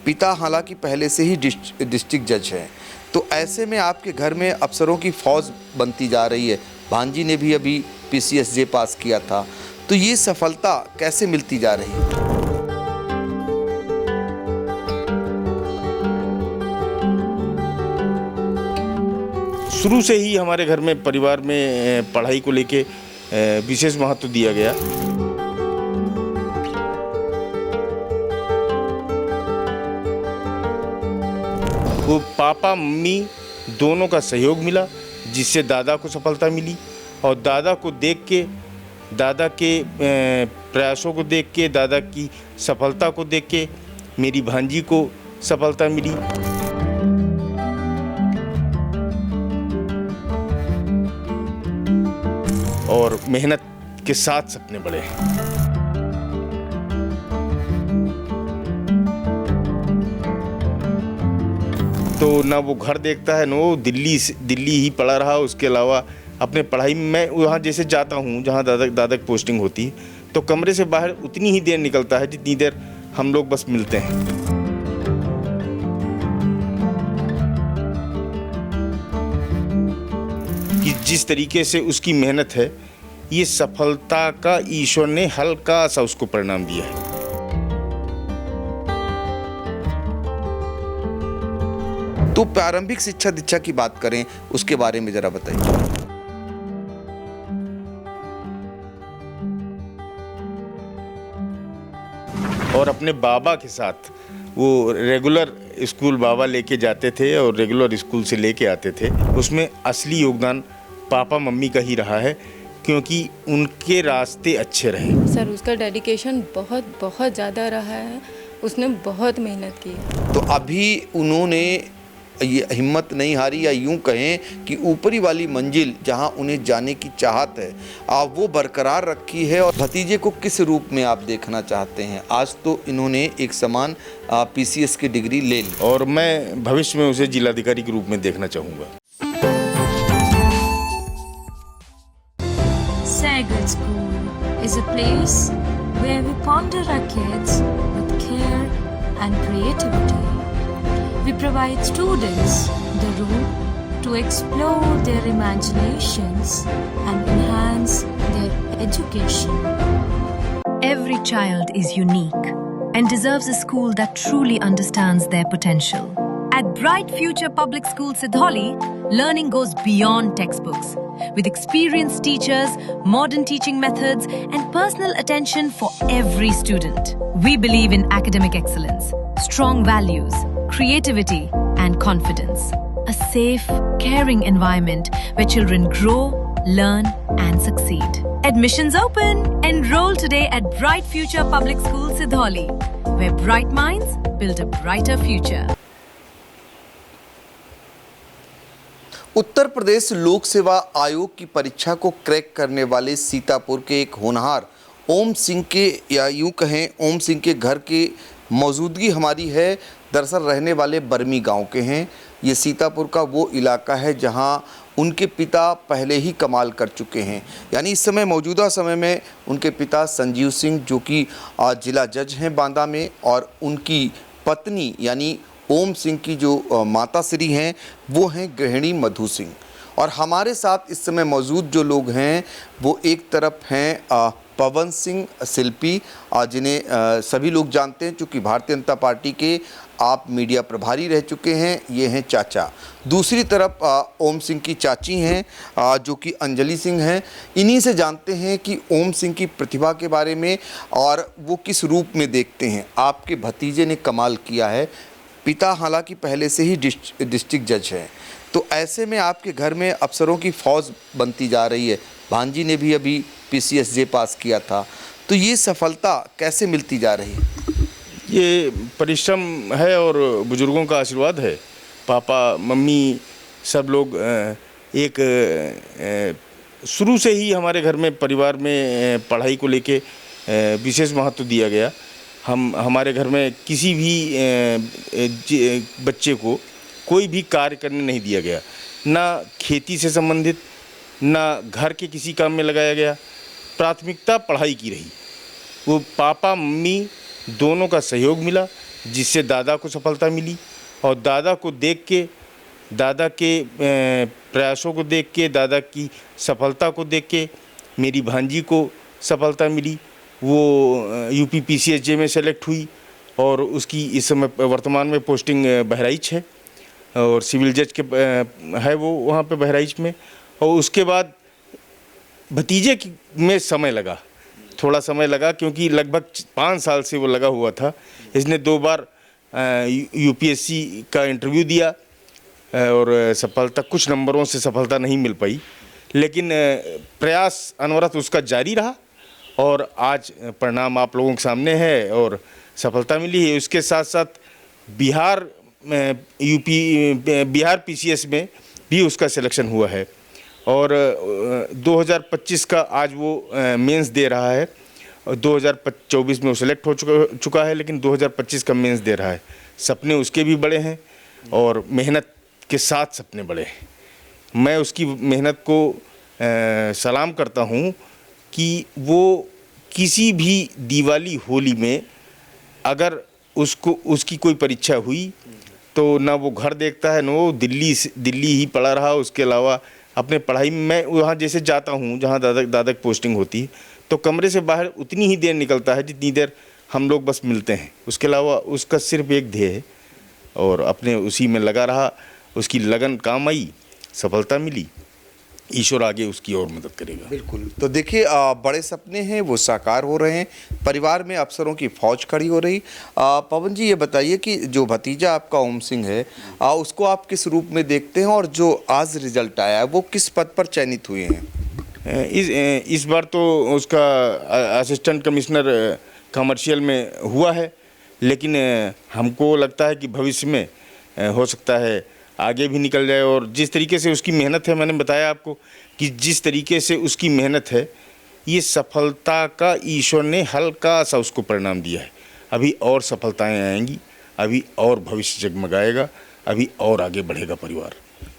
पिता हालांकि पहले से ही डिस्ट्रिक्ट जज हैं, तो ऐसे में आपके घर में अफसरों की फ़ौज बनती जा रही है। भांजी ने भी अभी PCSJ पास किया था, तो ये सफलता कैसे मिलती जा रही है? शुरू से ही हमारे घर में परिवार में पढ़ाई को लेके विशेष महत्व दिया गया। वो पापा मम्मी दोनों का सहयोग मिला, जिससे दादा को सफलता मिली, और दादा को देख के, दादा के प्रयासों को देख के, दादा की सफलता को देख के मेरी भांजी को सफलता मिली। और मेहनत के साथ सपने बड़े हैं। तो ना वो घर देखता है, ना वो दिल्ली ही पढ़ा रहा। उसके अलावा अपने पढ़ाई में मैं वहाँ जैसे जाता हूँ जहाँ दादा की पोस्टिंग होती है, तो कमरे से बाहर उतनी ही देर निकलता है जितनी देर हम लोग बस मिलते हैं। कि जिस तरीके से उसकी मेहनत है, ये सफलता का ईश्वर ने हल्का सा उसको परिणाम दिया है। तो प्रारंभिक शिक्षा दीक्षा की बात करें, उसके बारे में जरा बताइए। और अपने बाबा के साथ वो रेगुलर स्कूल बाबा लेके जाते थे और रेगुलर स्कूल से लेके आते थे। उसमें असली योगदान पापा मम्मी का ही रहा है, क्योंकि उनके रास्ते अच्छे रहे। सर, उसका डेडिकेशन बहुत ज़्यादा रहा है। उसने बहुत मेहनत की है। तो अभी उन्होंने ये हिम्मत नहीं हारी, या यूं कहें कि ऊपरी वाली मंजिल जहां उन्हें जाने की चाहत है, आप वो बरकरार रखी है। और भतीजे को किस रूप में आप देखना चाहते हैं? आज तो इन्होंने एक समान PCS की डिग्री ले ली, और मैं भविष्य में उसे जिलाधिकारी के रूप में देखना चाहूँगा। Sagar School is a place where we ponder our kids with care and creativity. We provide students the room to explore their imaginations and enhance their education. Every child is unique and deserves a school that truly understands their potential. At Bright Future Public School Sidholi, learning goes beyond textbooks. With experienced teachers, modern teaching methods, and personal attention for every student. We believe in academic excellence, strong values, creativity, and confidence. A safe, caring environment where children grow, learn, and succeed. Admissions open! Enroll today at Bright Future Public School Sidholi, where bright minds build a brighter future. Uttar Pradesh लोक सेवा आयोग की परीक्षा को crack करने वाले सीतापुर के एक होनहार ओम सिंह के, या यूं कहें ओम सिंह के घर की मौजूदगी हमारी है। दरअसल रहने वाले बर्मी गांव के हैं। ये सीतापुर का वो इलाका है जहां उनके पिता पहले ही कमाल कर चुके हैं। यानी इस समय मौजूदा समय में उनके पिता संजीव सिंह, जो कि जिला जज हैं बांदा में, और उनकी पत्नी यानी ओम सिंह की जो माता श्री हैं, वो हैं गृहिणी मधु सिंह। और हमारे साथ इस समय मौजूद जो लोग हैं, वो एक तरफ हैं पवन सिंह शिल्पी, जिन्हें सभी लोग जानते हैं क्योंकि भारतीय जनता पार्टी के आप मीडिया प्रभारी रह चुके हैं। ये हैं चाचा। दूसरी तरफ ओम सिंह की चाची हैं, जो कि अंजलि सिंह हैं। इन्हीं से जानते हैं कि ओम सिंह की प्रतिभा के बारे में और वो किस रूप में देखते हैं। आपके भतीजे ने कमाल किया है। पिता हालांकि पहले से ही डिस्ट्रिक्ट जज हैं, तो ऐसे में आपके घर में अफसरों की फ़ौज बनती जा रही है। भांजी ने भी अभी PCSJ पास किया था, तो ये सफलता कैसे मिलती जा रही है? ये परिश्रम है और बुजुर्गों का आशीर्वाद है। पापा मम्मी सब लोग एक शुरू से ही हमारे घर में परिवार में पढ़ाई को लेके विशेष महत्व दिया गया। हमारे घर में किसी भी बच्चे को कोई भी कार्य करने नहीं दिया गया, ना खेती से संबंधित, ना घर के किसी काम में लगाया गया। प्राथमिकता पढ़ाई की रही। वो पापा मम्मी दोनों का सहयोग मिला, जिससे दादा को सफलता मिली, और दादा को देख के, दादा के प्रयासों को देख के, दादा की सफलता को देख के मेरी भांजी को सफलता मिली। वो यूपी PCSJ में सेलेक्ट हुई और उसकी इस समय वर्तमान में पोस्टिंग बहराइच है और सिविल जज के है वो वहाँ पे बहराइच में। और उसके बाद भतीजे में समय लगा, थोड़ा समय लगा, क्योंकि लगभग 5 साल से वो लगा हुआ था। इसने 2 बार UPSC का इंटरव्यू दिया और सफलता, कुछ नंबरों से सफलता नहीं मिल पाई, लेकिन प्रयास अनवरत उसका जारी रहा और आज परिणाम आप लोगों के सामने है और सफलता मिली है। उसके साथ साथ बिहार PCS में भी उसका सिलेक्शन हुआ है और 2025 का आज वो मेंस दे रहा है। 2024 में वो सिलेक्ट हो चुका है, लेकिन 2025 का मेंस दे रहा है। सपने उसके भी बड़े हैं और मेहनत के साथ सपने बड़े हैं। मैं उसकी मेहनत को सलाम करता हूँ कि वो किसी भी दिवाली होली में अगर उसकी कोई परीक्षा हुई तो ना वो घर देखता है, ना वो दिल्ली ही पड़ा रहा। उसके अलावा अपने पढ़ाई में, मैं वहाँ जैसे जाता हूँ जहाँ दादा की पोस्टिंग होती है, तो कमरे से बाहर उतनी ही देर निकलता है जितनी देर हम लोग बस मिलते हैं। उसके अलावा उसका सिर्फ एक ध्येय है और अपने उसी में लगा रहा। उसकी लगन काम आई, सफलता मिली, ईश्वर आगे उसकी और मदद करेगा। बिल्कुल। तो देखिए, बड़े सपने हैं वो साकार हो रहे हैं, परिवार में अफसरों की फौज खड़ी हो रही। पवन जी, ये बताइए कि जो भतीजा आपका ओम सिंह है, उसको आप किस रूप में देखते हैं और जो आज रिजल्ट आया है वो किस पद पर चयनित हुए हैं? इस बार तो उसका असिस्टेंट कमिश्नर कमर्शियल में हुआ है, लेकिन हमको लगता है कि भविष्य में हो सकता है आगे भी निकल जाए। और जिस तरीके से उसकी मेहनत है, मैंने बताया आपको कि जिस तरीके से उसकी मेहनत है, ये सफलता का ईश्वर ने हल्का सा उसको परिणाम दिया है। अभी और सफलताएं आएंगी, अभी और भविष्य जगमगाएगा, अभी और आगे बढ़ेगा परिवार।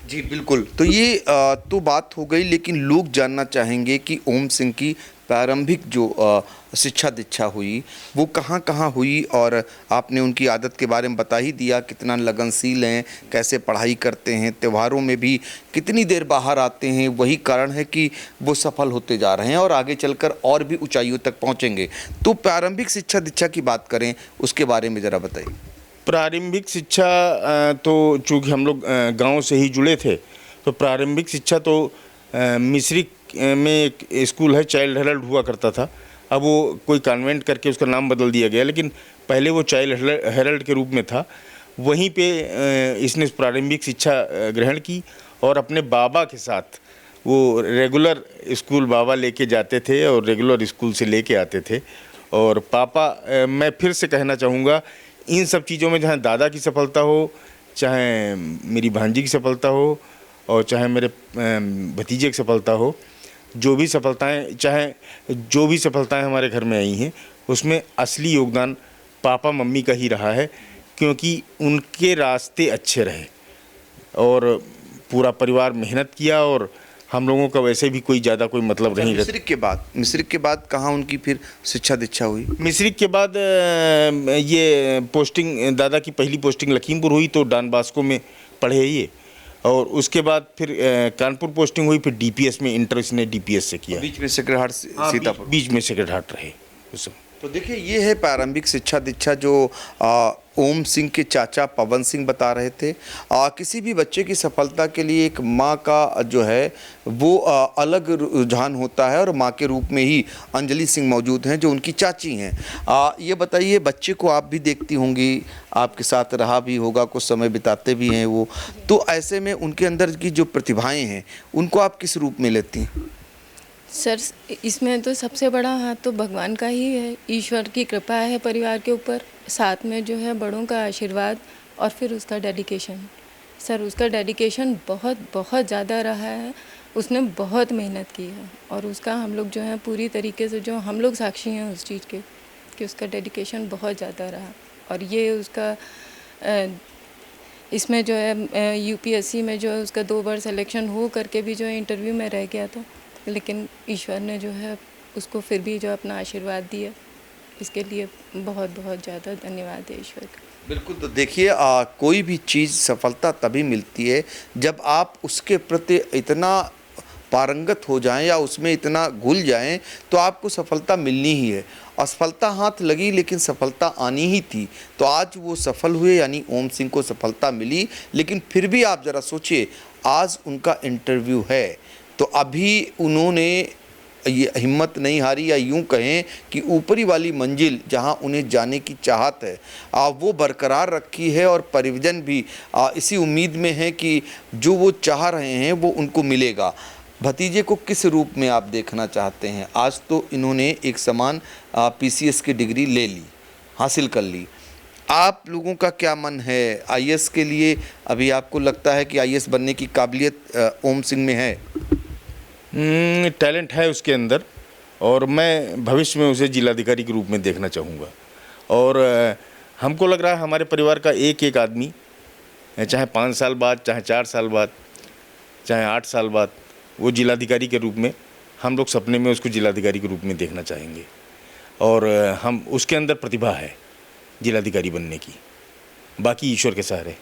जी बिल्कुल। तो ये तो बात हो गई, लेकिन लोग जानना चाहेंगे कि ओम सिंह की प्रारंभिक जो शिक्षा दीक्षा हुई वो कहाँ कहाँ हुई, और आपने उनकी आदत के बारे में बता ही दिया, कितना लगनशील हैं, कैसे पढ़ाई करते हैं, त्योहारों में भी कितनी देर बाहर आते हैं। वही कारण है कि वो सफल होते जा रहे हैं और आगे चलकर और भी ऊंचाइयों तक पहुंचेंगे। तो प्रारंभिक शिक्षा दीक्षा की बात करें, उसके बारे में ज़रा बताइए। प्रारंभिक शिक्षा तो चूँकि हम लोग गांव से ही जुड़े थे, तो प्रारंभिक शिक्षा तो मिस्रिक में एक स्कूल है, चाइल्ड हेराल्ड हुआ करता था। अब वो कोई कॉन्वेंट करके उसका नाम बदल दिया गया, लेकिन पहले वो चाइल्ड हेराल्ड के रूप में था। वहीं पे इसने प्रारंभिक शिक्षा ग्रहण की और अपने बाबा के साथ वो रेगुलर स्कूल बाबा लेके जाते थे और रेगुलर स्कूल से लेके आते थे। और पापा, मैं फिर से कहना चाहूँगा, इन सब चीज़ों में चाहे दादा की सफलता हो, चाहे मेरी भांजी की सफलता हो और चाहे मेरे भतीजे की सफलता हो, जो भी सफलताएं हमारे घर में आई हैं, उसमें असली योगदान पापा मम्मी का ही रहा है, क्योंकि उनके रास्ते अच्छे रहे और पूरा परिवार मेहनत किया। और हम लोगों का वैसे भी कोई ज़्यादा कोई मतलब नहीं रहता। मिस्रिक के बाद कहाँ उनकी फिर शिक्षा दीक्षा हुई? मिस्रिक के बाद ये पोस्टिंग, दादा की पहली पोस्टिंग लखीमपुर हुई, तो डॉन बॉस्को में पढ़े ये। और उसके बाद फिर कानपुर पोस्टिंग हुई, फिर DPS में इंटर इसने DPS से किया। बीच में सेक्रेड हार्ट, सीतापुर बीच में सेक्रेड हार्ट रहे उस समय। तो देखिए, ये है प्रारंभिक शिक्षा दीक्षा जो ओम सिंह के चाचा पवन सिंह बता रहे थे। किसी भी बच्चे की सफलता के लिए एक माँ का जो है वो अलग रुझान होता है, और माँ के रूप में ही अंजलि सिंह मौजूद हैं जो उनकी चाची हैं। ये बताइए, बच्चे को आप भी देखती होंगी, आपके साथ रहा भी होगा, कुछ समय बिताते भी हैं वो, तो ऐसे में उनके अंदर की जो प्रतिभाएं हैं उनको आप किस रूप में लेती हैं? सर, इसमें तो सबसे बड़ा हाथ तो भगवान का ही है, ईश्वर की कृपा है परिवार के ऊपर, साथ में जो है बड़ों का आशीर्वाद और फिर उसका डेडिकेशन। सर, उसका डेडिकेशन बहुत बहुत ज़्यादा रहा है, उसने बहुत मेहनत की है और उसका हम लोग जो है पूरी तरीके से, जो हम लोग साक्षी हैं उस चीज़ के, कि उसका डेडिकेशन बहुत ज़्यादा रहा। और ये उसका इसमें जो है UPSC में जो है उसका 2 बार सिलेक्शन हो करके भी जो है इंटरव्यू में रह गया था, लेकिन ईश्वर ने जो है उसको फिर भी जो अपना आशीर्वाद दिया, इसके लिए बहुत बहुत ज़्यादा धन्यवाद है ईश्वर का। बिल्कुल। तो देखिए कोई भी चीज़ सफलता तभी मिलती है जब आप उसके प्रति इतना पारंगत हो जाएं या उसमें इतना घुल जाएं, तो आपको सफलता मिलनी ही है। असफलता हाथ लगी लेकिन सफलता आनी ही थी। तो आज वो सफल हुए, यानी ओम सिंह को सफलता मिली। लेकिन फिर भी आप ज़रा सोचिए, आज उनका इंटरव्यू है तो अभी उन्होंने ये हिम्मत नहीं हारी, या यूं कहें कि ऊपरी वाली मंजिल जहां उन्हें जाने की चाहत है वो बरकरार रखी है। और परिजन भी इसी उम्मीद में है कि जो वो चाह रहे हैं वो उनको मिलेगा। भतीजे को किस रूप में आप देखना चाहते हैं? आज तो इन्होंने एक समान पीसीएस की डिग्री ले ली, हासिल कर ली। आप लोगों का क्या मन है आईएएस के लिए? अभी आपको लगता है कि आईएएस बनने की काबिलियत ओम सिंह में है? टैलेंट है उसके अंदर, और मैं भविष्य में उसे जिलाधिकारी के रूप में देखना चाहूँगा। और हमको लग रहा है हमारे परिवार का एक एक आदमी, चाहे 5 साल बाद, चाहे 4 साल बाद, चाहे 8 साल बाद, वो जिलाधिकारी के रूप में, हम लोग सपने में उसको जिलाधिकारी के रूप में देखना चाहेंगे। और हम उसके अंदर प्रतिभा है जिलाधिकारी बनने की, बाकी ईश्वर के सहारे।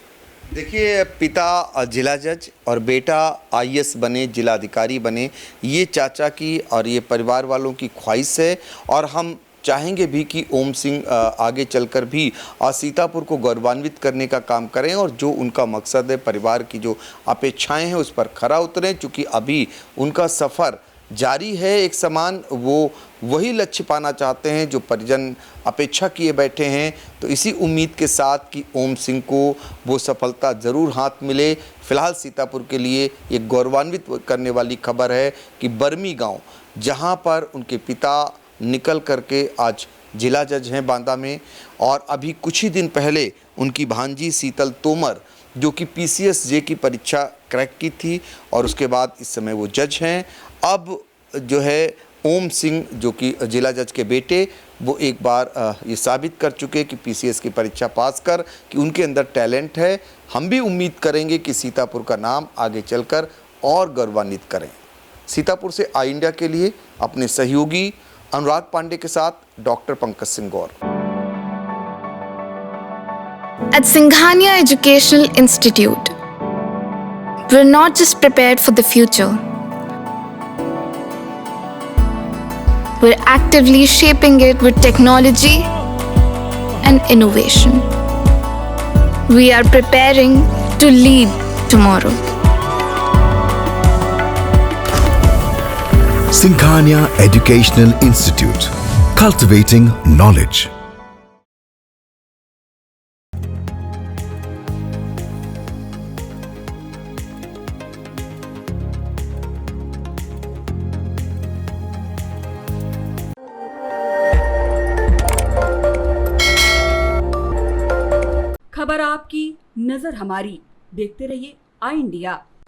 देखिए, पिता जिला जज और बेटा आईएएस बने, जिलाधिकारी बने, ये चाचा की और ये परिवार वालों की ख्वाहिश है। और हम चाहेंगे भी कि ओम सिंह आगे चलकर भी सीतापुर को गौरवान्वित करने का काम करें, और जो उनका मकसद है, परिवार की जो अपेक्षाएं हैं उस पर खरा उतरें। क्योंकि अभी उनका सफ़र जारी है एक समान, वो वही लक्ष्य पाना चाहते हैं जो परिजन अपेक्षा किए बैठे हैं। तो इसी उम्मीद के साथ कि ओम सिंह को वो सफलता ज़रूर हाथ मिले। फ़िलहाल सीतापुर के लिए ये गौरवान्वित करने वाली खबर है कि बरमी गांव, जहां पर उनके पिता निकल करके आज जिला जज हैं बांदा में, और अभी कुछ ही दिन पहले उनकी भांजी शीतल तोमर, जो कि पीसीएस जे की परीक्षा क्रैक की थी, और उसके बाद इस समय वो जज हैं। अब जो है ओम सिंह, जो कि जिला जज के बेटे, वो एक बार ये साबित कर चुके कि पीसीएस की परीक्षा पास कर कि उनके अंदर टैलेंट है। हम भी उम्मीद करेंगे कि सीतापुर का नाम आगे चलकर और गौरवान्वित करें। सीतापुर से आई इंडिया के लिए अपने सहयोगी अनुराग पांडे के साथ doctor Pankaj Singh Gaur. At Singhania Educational Institute, we're not just prepared for the future, we're actively shaping it with technology and innovation. We are preparing to lead tomorrow. Singhania Educational Institute, cultivating knowledge. खबर आपकी, नजर हमारी। देखते रहिए आई India.